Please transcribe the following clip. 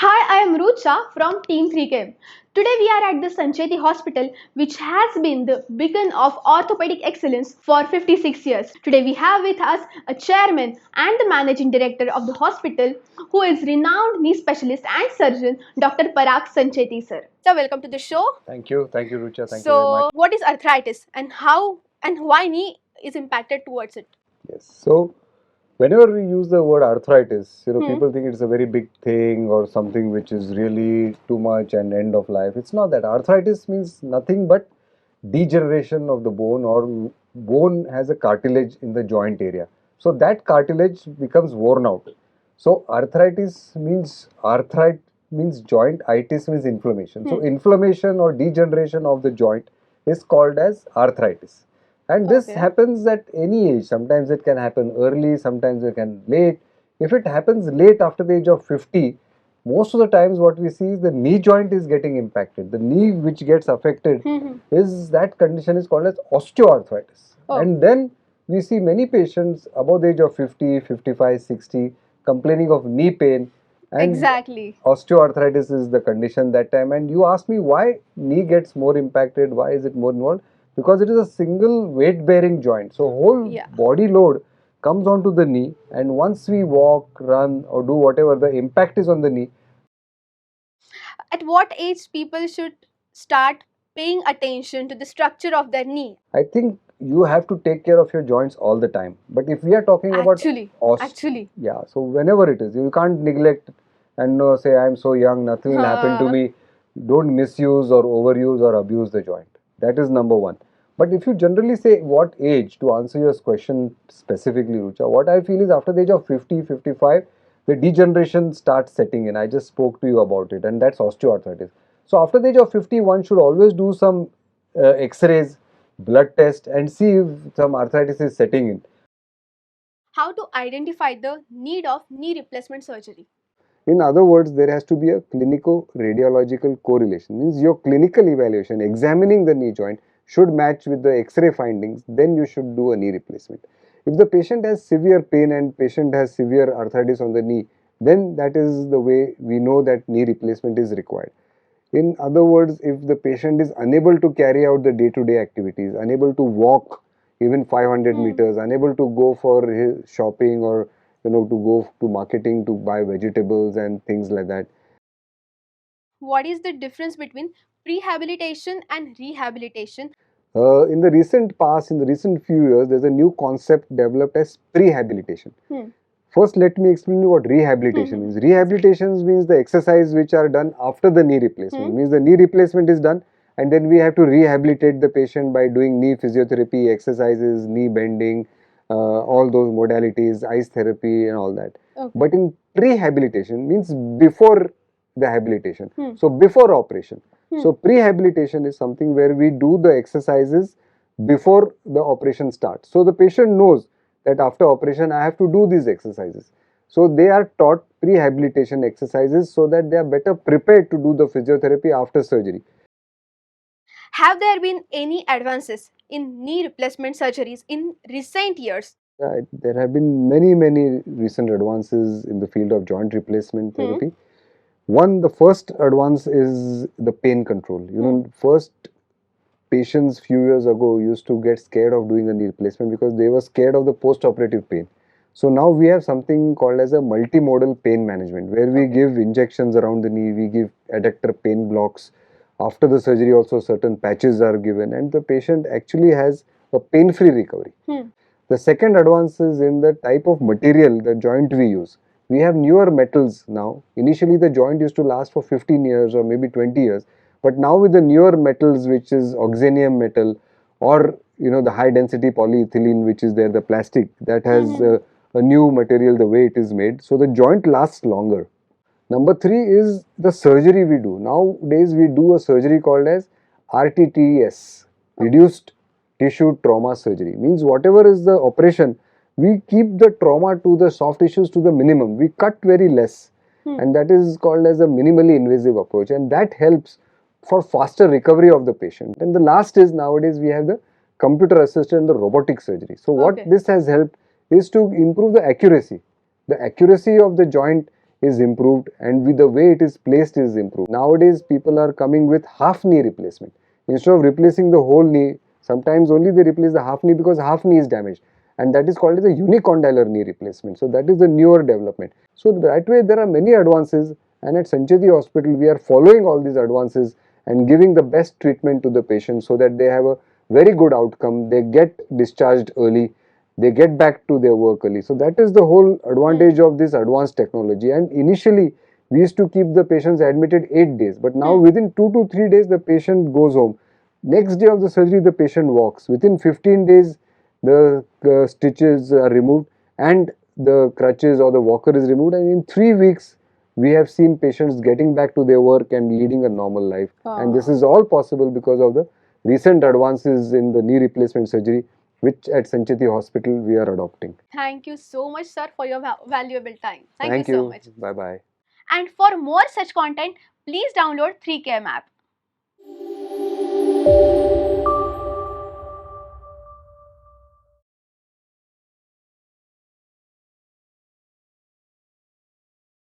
Hi, I am Rucha from Team 3K. Today we are at the Sancheti Hospital, which has been the beacon of orthopedic excellence for 56 years. Today we have with us a chairman and the managing director of the hospital, who is renowned knee specialist and surgeon, Dr. Parag Sancheti, sir. So welcome to the show. Thank you, Rucha. Thank you very much. What is arthritis and how and why knee is impacted towards it? Yes. So, whenever we use the word arthritis, Hmm. people think it's a very big thing or something which is really too much and end of life. It's not that. Arthritis means nothing but degeneration of the bone, or bone has a cartilage in the joint area. So that cartilage becomes worn out. So arthritis means joint, itis means inflammation. So inflammation or degeneration of the joint is called as arthritis. And this Okay. happens at any age. Sometimes it can happen early, sometimes it can late. If it happens late after the age of 50, most of the times what we see is the knee joint is getting impacted. The knee which gets affected is that condition is called as osteoarthritis. Oh. And then we see many patients above the age of 50, 55, 60 complaining of knee pain. And Exactly. osteoarthritis is the condition that time. And you ask me why knee gets more impacted, why is it more involved? Because it is a single weight bearing joint. So whole body load comes onto the knee, and once we walk, run or do whatever, the impact is on the knee. At what age people should start paying attention to the structure of their knee? I think you have to take care of your joints all the time. But if we are talking Actually. yeah, so whenever it is, you can't neglect and say I'm so young, nothing will happen to me. Don't misuse or overuse or abuse the joint. That is number one. But if you generally say what age, to answer your question specifically, Rucha, what I feel is after the age of 50, 55, the degeneration starts setting in. I just spoke to you about it, and that's osteoarthritis. So after the age of 50, one should always do some x-rays, blood test, and see if some arthritis is setting in. How to identify the need of knee replacement surgery? In other words, there has to be a clinico-radiological correlation. Means your clinical evaluation, examining the knee joint, should match with the X-ray findings. Then you should do a knee replacement. If the patient has severe pain and patient has severe arthritis on the knee, then that is the way we know that knee replacement is required. In other words, if the patient is unable to carry out the day-to-day activities, unable to walk even 500 meters, unable to go for his shopping or to go to marketing to buy vegetables and things like that. What is the difference between prehabilitation and rehabilitation? In the recent past, in the recent few years, there's a new concept developed as prehabilitation. First, let me explain you what rehabilitation means. Rehabilitation means the exercise which are done after the knee replacement. Means the knee replacement is done, and then we have to rehabilitate the patient by doing knee physiotherapy exercises, knee bending, all those modalities, ice therapy and all that. Okay. But in prehabilitation means before the habilitation. So before operation. So prehabilitation is something where we do the exercises before the operation starts. So the patient knows that after operation I have to do these exercises. So they are taught prehabilitation exercises so that they are better prepared to do the physiotherapy after surgery. Have there been any advances in knee replacement surgeries in recent years? Yeah, there have been many recent advances in the field of joint replacement therapy. One, the first advance is the pain control. First patients few years ago used to get scared of doing a knee replacement because they were scared of the post-operative pain. So now we have something called as a multimodal pain management, where we give injections around the knee, we give adductor pain blocks. After the surgery also certain patches are given, and the patient actually has a pain-free recovery. The second advance is in the type of material, the joint we use. We have newer metals now. Initially the joint used to last for 15 years or maybe 20 years. But now with the newer metals, which is oxenium metal, or the high density polyethylene which is there, the plastic that has a new material, the way it is made, so the joint lasts longer. Number three is the surgery we do. Nowadays we do a surgery called as RTTS, reduced tissue trauma surgery. Means whatever is the operation, we keep the trauma to the soft tissues to the minimum. We cut very less, and that is called as a minimally invasive approach, and that helps for faster recovery of the patient. And the last is, nowadays we have the computer assisted and the robotic surgery. So what this has helped is to improve the accuracy of the joint is improved, and with the way it is placed is improved. Nowadays people are coming with half knee replacement. Instead of replacing the whole knee, sometimes only they replace the half knee because half knee is damaged, and that is called as a unicondylar knee replacement. So that is the newer development. So that way there are many advances, and at Sancheti Hospital we are following all these advances and giving the best treatment to the patient so that they have a very good outcome, they get discharged early, they get back to their work early. So that is the whole advantage of this advanced technology. And initially we used to keep the patients admitted 8 days, but now within 2 to 3 days the patient goes home. Next day of the surgery the patient walks. Within 15 days the stitches are removed and the crutches or the walker is removed, and in 3 weeks we have seen patients getting back to their work and leading a normal life. And this is all possible because of the recent advances in the knee replacement surgery, which at Sancheti Hospital we are adopting. Thank you so much, sir, for your valuable time. Thank So you. much. Bye bye. And for more such content, please download 3KM app.